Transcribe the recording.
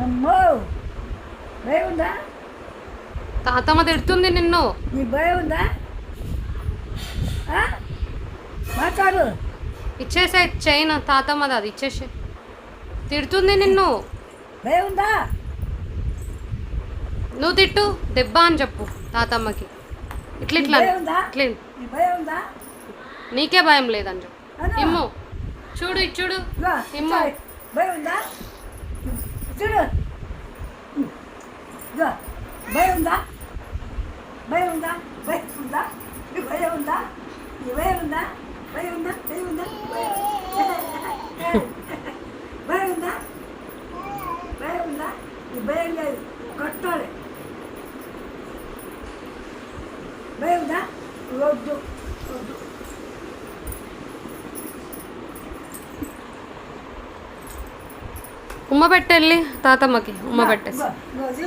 అమ్మో భయం ఉందా? తాతమ్మ తిడుతుంది నిన్ను. నీ భయం ఉందా? మాట్లాడు. ఇచ్చేసే చైన్ తాతమ్మది, అది ఇచ్చేసే. తిడుతుంది నిన్ను. భయం ఉందా? నువ్వు తిట్టు, దెబ్బ అని చెప్పు తాతమ్మకి. ఇట్లా ఇట్లా ఇట్లా. నీ భయం ఉందా? నీకే భయం లేదని చెప్పు. ఇమ్ము చూడు, ఇది చూడు, ఇమ్ము. భయం ఉందా? చూడు. భయం ఉందా? భయం ఉందా? భయం ఉందా? భయం ఉందా? భయం ఉందా? భయం ఉందా? భయం ఉందా? భయం ఉందా? భయం ఉందా? భయం లేదు, కొట్టాలి. భయం ఉందా? వద్దు వద్దు. ఉమ్మ పెట్టెళ్ళి తాతమ్మకి ఉమ్మ పెట్టేసి. రోజు